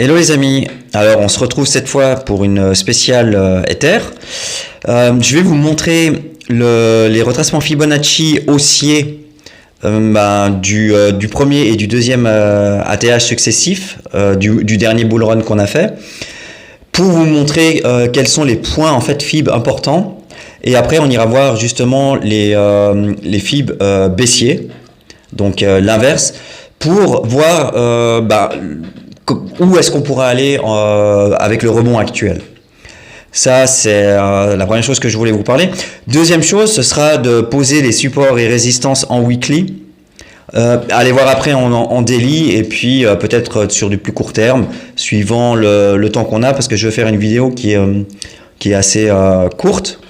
Hello les amis, alors on se retrouve cette fois pour une spéciale Ether. Je vais vous montrer les retracements Fibonacci haussiers du premier et du deuxième ATH successif du dernier bull run qu'on a fait, pour vous montrer quels sont les points en fait Fib importants, et après on ira voir justement les Fib baissiers, donc l'inverse, pour voir où est-ce qu'on pourrait aller avec le rebond actuel. Ça, c'est la première chose que je voulais vous parler. Deuxième chose, ce sera de poser les supports et résistances en weekly. Allez voir après en daily, et puis peut-être sur du plus court terme, suivant le temps qu'on a, parce que je vais faire une vidéo qui est assez courte.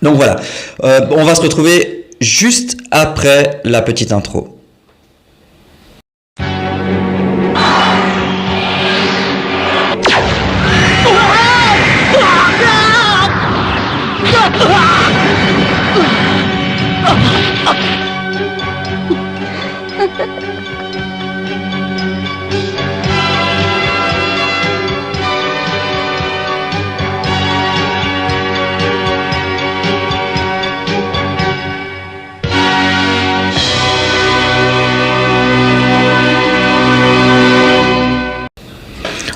Donc voilà, on va se retrouver juste après la petite intro.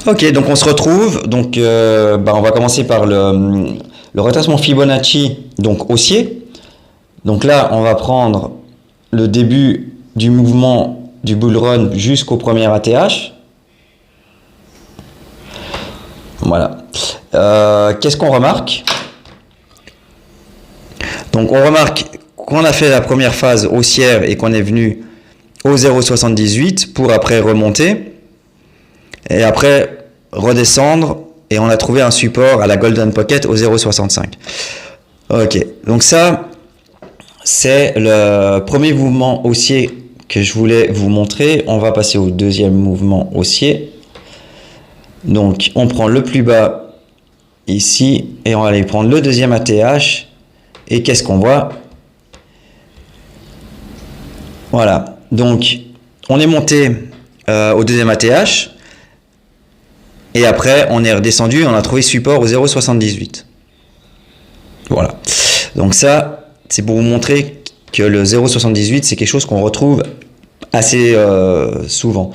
Ok, donc on se retrouve. Donc, on va commencer par le retracement Fibonacci, donc haussier. Donc là, on va prendre le début du mouvement du bull run jusqu'au premier ATH. Voilà. Qu'est-ce qu'on remarque? Donc on remarque qu'on a fait la première phase haussière et qu'on est venu au 0,78 pour après remonter et après redescendre, et on a trouvé un support à la Golden Pocket au 0,65. Ok, donc ça c'est le premier mouvement haussier que je voulais vous montrer. On va passer au deuxième mouvement haussier. Donc on prend le plus bas ici et on va aller prendre le deuxième ATH, et qu'est-ce qu'on voit? Voilà, donc on est monté au deuxième ATH, et après on est redescendu et on a trouvé support au 0,78. Voilà, donc ça c'est pour vous montrer que le 0,78 c'est quelque chose qu'on retrouve assez souvent.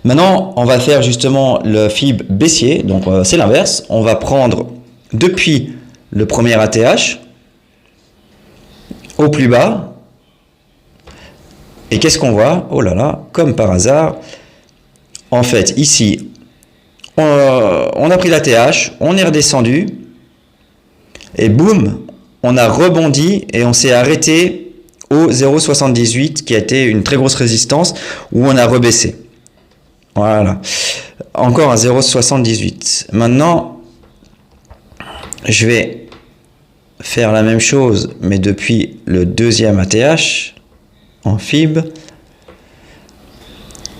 Maintenant on va faire justement le Fib baissier, donc c'est l'inverse. On va prendre depuis le premier ATH au plus bas, et qu'est-ce qu'on voit? Oh là là, comme par hasard, en fait ici on a pris l'ATH, on est redescendu, et boum, on a rebondi et on s'est arrêté au 0,78 qui a été une très grosse résistance, où on a rebaissé. Voilà, encore un 0,78. Maintenant je vais faire la même chose mais depuis le deuxième ATH en Fib.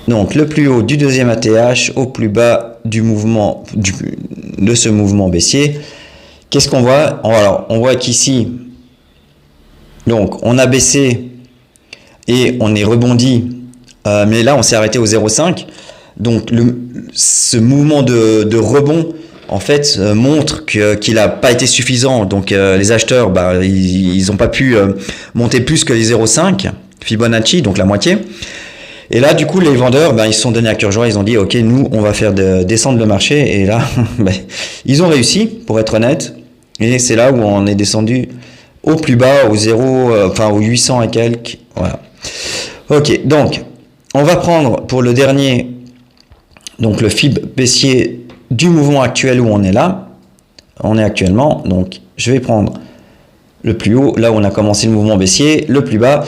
Donc le plus haut du deuxième ATH au plus bas du mouvement de ce mouvement baissier. Qu'est-ce qu'on voit? Alors on voit qu'ici, donc on a baissé et on est rebondi, mais là on s'est arrêté au 0,5. Donc ce mouvement de rebond en fait montre qu'il n'a pas été suffisant. Donc les acheteurs, ils n'ont pas pu monter plus que les 0,5 Fibonacci, donc la moitié. Et là, du coup, les vendeurs, ils se sont donnés à cœur joie. Ils ont dit, ok, nous, on va faire descendre le marché. Et là, ils ont réussi, pour être honnête. Et c'est là où on est descendu au plus bas, au 800 et quelques. Voilà. Ok, donc, on va prendre pour le dernier, donc le Fib baissier du mouvement actuel où on est là. On est actuellement. Donc, je vais prendre le plus haut, là où on a commencé le mouvement baissier, le plus bas.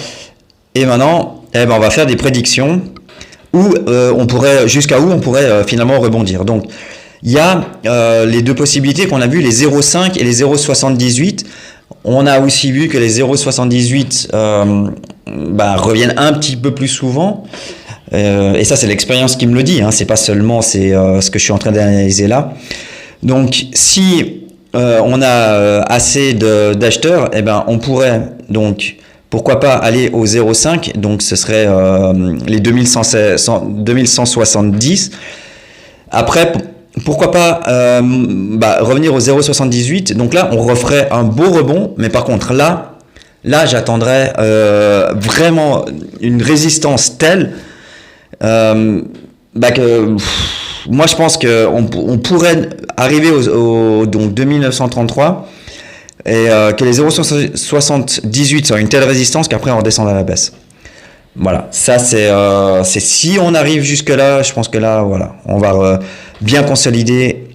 Et maintenant, on va faire des prédictions où on pourrait, jusqu'à où on pourrait finalement rebondir. Donc il y a les deux possibilités qu'on a vues, les 0,5 et les 0,78. On a aussi vu que les 0,78 reviennent un petit peu plus souvent. Et ça, c'est l'expérience qui me le dit, hein. C'est pas seulement ce que je suis en train d'analyser là. Donc si on a assez d'acheteurs, on pourrait donc pourquoi pas aller au 0,5, donc ce serait les 2170. Après, pourquoi pas revenir au 0,78. Donc là, on referait un beau rebond, mais par contre là, j'attendrais vraiment une résistance telle moi je pense qu'on pourrait arriver donc 2933 et que les 0,78 sont une telle résistance qu'après on redescend à la baisse. Voilà, ça c'est si on arrive jusque là, je pense que là voilà, on va bien consolider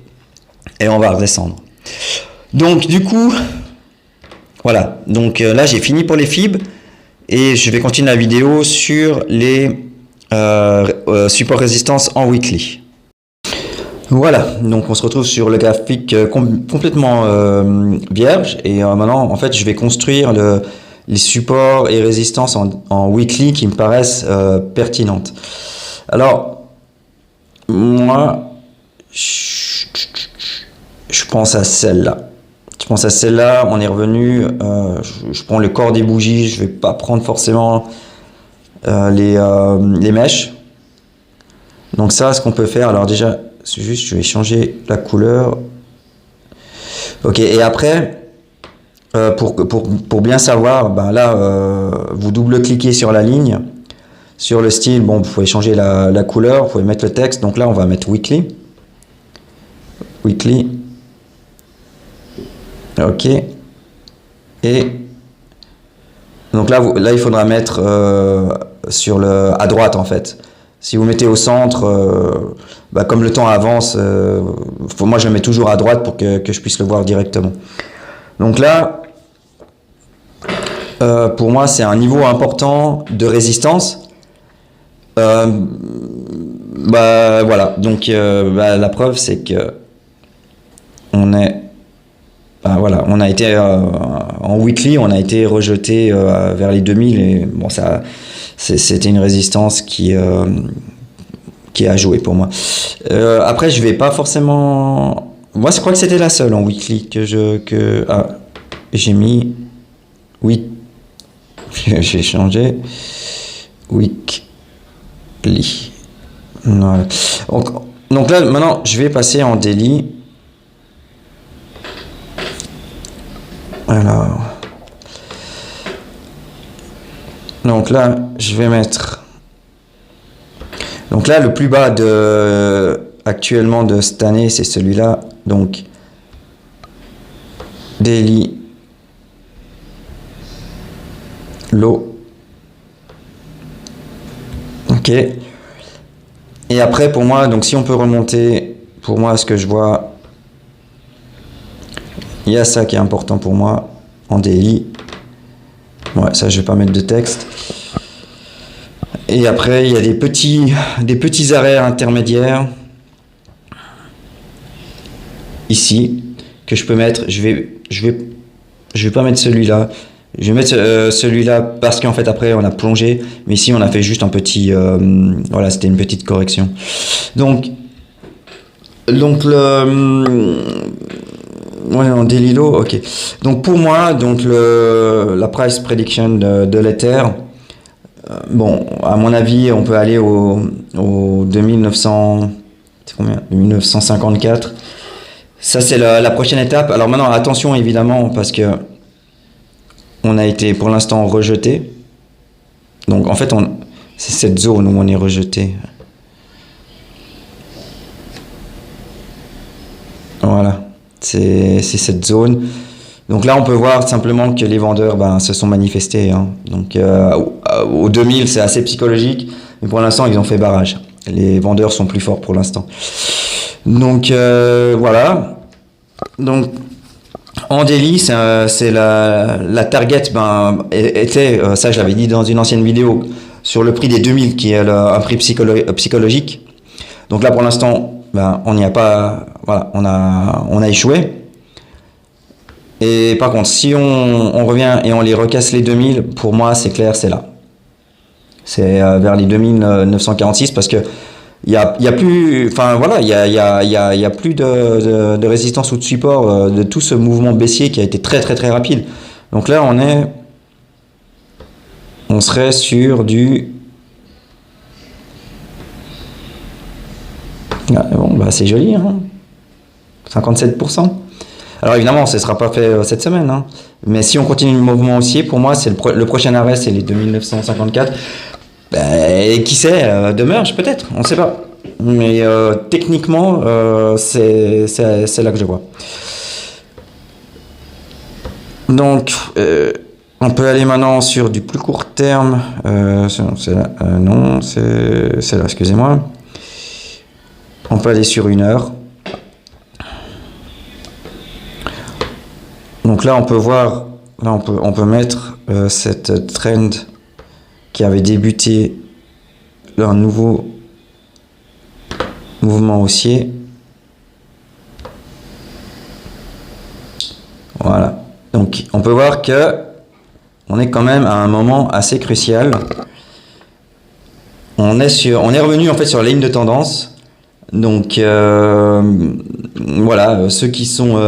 et on va redescendre. Donc du coup, voilà, donc là j'ai fini pour les fibres et je vais continuer la vidéo sur les support résistance en weekly. Voilà, donc on se retrouve sur le graphique complètement vierge et maintenant en fait je vais construire les supports et résistances en weekly qui me paraissent pertinentes. Alors moi je pense à celle-là. Je pense à celle-là, on est revenu, je prends le corps des bougies, je vais pas prendre forcément les mèches. Donc ça, ce qu'on peut faire, alors déjà, c'est juste, je vais changer la couleur. Ok, et après, pour bien savoir, ben là, vous double-cliquez sur la ligne, sur le style, bon, vous pouvez changer la couleur, vous pouvez mettre le texte. Donc là, on va mettre weekly. Weekly. Ok. Et donc là, il faudra mettre à droite en fait. Si vous mettez au centre, comme le temps avance, moi je le mets toujours à droite pour que je puisse le voir directement. Donc là, pour moi c'est un niveau important de résistance. Voilà, donc la preuve c'est que on a été en weekly, on a été rejeté vers les 2000 et bon c'était une résistance qui a joué pour moi. Après je vais pas forcément, moi je crois que c'était la seule en weekly que j'ai mis j'ai changé weekly. Voilà. Donc là maintenant je vais passer en daily. Alors, donc là, je vais mettre. Donc là, le plus bas actuellement de cette année, c'est celui-là. Donc, daily low. Ok. Et après, pour moi, donc si on peut remonter, pour moi, ce que je vois. Il y a ça qui est important pour moi en daily. Ouais, ça je vais pas mettre de texte. Et après il y a des petits arrêts intermédiaires ici que je peux mettre. Je vais pas mettre celui-là. Je vais mettre celui-là parce qu'en fait après on a plongé, mais ici on a fait juste un petit voilà, c'était une petite correction. Donc on est en daily low, ok. Donc pour moi, donc la price prediction de l'Ether, bon, à mon avis, on peut aller au 2900, c'est combien 2954. Ça c'est la prochaine étape. Alors maintenant, attention évidemment parce que on a été pour l'instant rejeté. Donc en fait, c'est cette zone où on est rejeté. Voilà. C'est cette zone. Donc là, on peut voir simplement que les vendeurs se sont manifestés. Hein. Donc au 2000, c'est assez psychologique. Mais pour l'instant, ils ont fait barrage. Les vendeurs sont plus forts pour l'instant. Donc voilà. Donc en daily, c'est la target était, ça je l'avais dit dans une ancienne vidéo, sur le prix des 2000 qui est un prix psychologique. Donc là, pour l'instant, on n'y a pas, voilà, on a échoué. Et par contre, si on revient et on les recasse les 2000, pour moi, c'est clair, c'est là. C'est vers les 2946 parce que il y a plus, enfin voilà, il y a plus de résistance ou de support de tout ce mouvement baissier qui a été très très très rapide. Donc là, on serait sur du Ah, bon, bah, c'est joli, hein. 57%. Alors évidemment, ce ne sera pas fait cette semaine, hein. Mais si on continue le mouvement haussier, pour moi, c'est le prochain arrêt, c'est les 2954. Et qui sait, de merge peut-être, on ne sait pas. Mais techniquement, c'est là que je vois. Donc, on peut aller maintenant sur du plus court terme. Non, c'est là, excusez-moi. On peut aller sur 1 heure. Donc là, on peut voir, là, on peut mettre cette trend qui avait débuté un nouveau mouvement haussier. Voilà. Donc, on peut voir que on est quand même à un moment assez crucial. On est revenu en fait sur la ligne de tendance. Donc voilà, ceux qui sont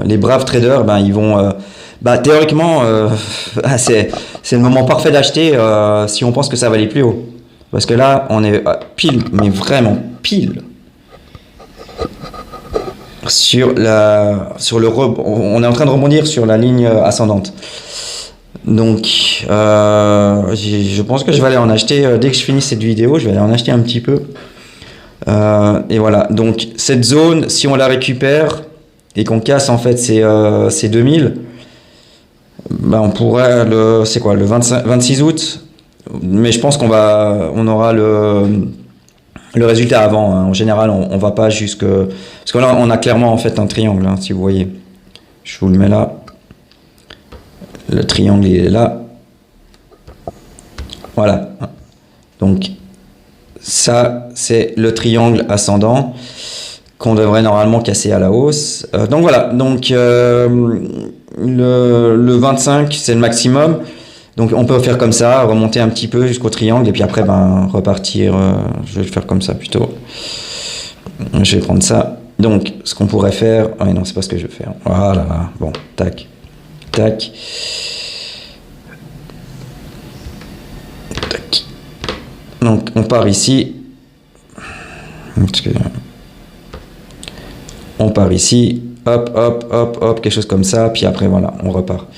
les braves traders, ben ils vont théoriquement c'est le moment parfait d'acheter si on pense que ça va aller plus haut. Parce que là, on est pile, mais vraiment pile sur on est en train de rebondir sur la ligne ascendante. Donc je pense que je vais aller en acheter dès que je finis cette vidéo, je vais aller en acheter un petit peu. Et voilà, donc cette zone, si on la récupère et qu'on casse en fait ces 2000, ben on pourrait c'est quoi, le 26 août, mais je pense qu'on aura le résultat avant, hein. En général, on va pas jusque, parce que là on a clairement en fait un triangle, hein, si vous voyez, je vous le mets là, le triangle il est là, voilà, donc ça, c'est le triangle ascendant qu'on devrait normalement casser à la hausse. Donc voilà, donc le 25, c'est le maximum. Donc on peut faire comme ça, remonter un petit peu jusqu'au triangle et puis après repartir. Je vais le faire comme ça plutôt. Je vais prendre ça. Donc ce qu'on pourrait faire... Ah non, c'est pas ce que je veux faire. Voilà, bon, tac, tac. Donc on part ici, hop, hop, hop, hop, quelque chose comme ça, puis après voilà, on repart.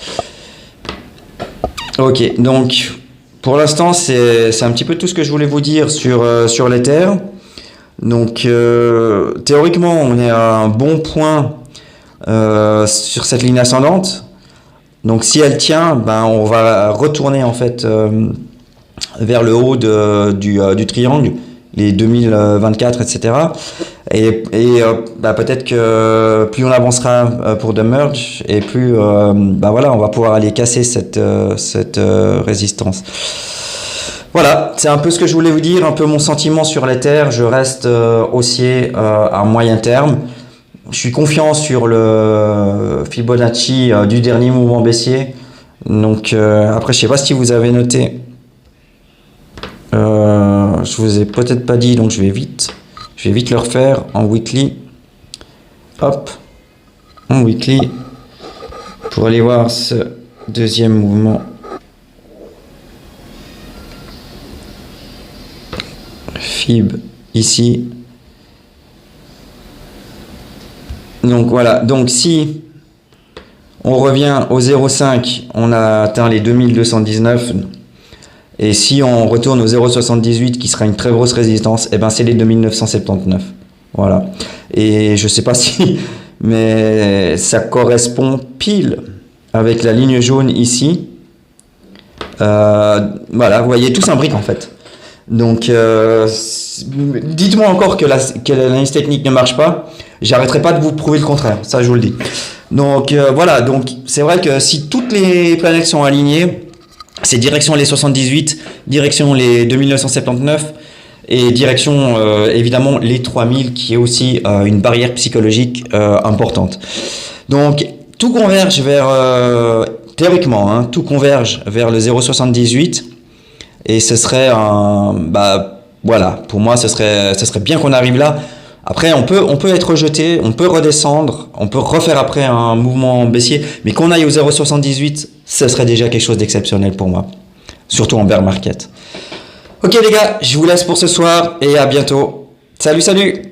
Ok, donc pour l'instant c'est un petit peu tout ce que je voulais vous dire sur l'Ether. Donc théoriquement on est à un bon point sur cette ligne ascendante. Donc si elle tient, ben on va retourner en fait vers le haut du triangle, les 2024, etc. Et peut-être que plus on avancera pour The Merge, et plus voilà, on va pouvoir aller casser cette résistance. Voilà, c'est un peu ce que je voulais vous dire, un peu mon sentiment sur l'Ether. Je reste haussier à moyen terme. Je suis confiant sur le Fibonacci du dernier mouvement baissier. Donc après, je sais pas si vous avez noté. Je vous ai peut-être pas dit, donc je vais vite le refaire en weekly. Hop, en weekly pour aller voir ce deuxième mouvement. Fib ici. Donc voilà, donc si on revient au 0,5, on a atteint les 2219. Et si on retourne au 0,78 qui sera une très grosse résistance, et ben c'est les 2979. Voilà. Et je sais pas si, mais ça correspond pile avec la ligne jaune ici. Voilà, vous voyez, tout s'imbrique en fait. Donc, dites-moi encore que l'analyse technique ne marche pas. J'arrêterai pas de vous prouver le contraire. Ça, je vous le dis. Donc, voilà. Donc, c'est vrai que si toutes les planètes sont alignées, c'est direction les 78, direction les 2979 et direction évidemment les 3000 qui est aussi une barrière psychologique importante. Donc tout converge vers, théoriquement, hein, tout converge vers le 0,78 et ce serait voilà, pour moi ce serait bien qu'on arrive là. Après on peut être rejeté, on peut redescendre, on peut refaire après un mouvement baissier, mais qu'on aille au 0,78, ce serait déjà quelque chose d'exceptionnel pour moi, surtout en bear market. Ok les gars, je vous laisse pour ce soir et à bientôt. Salut, salut!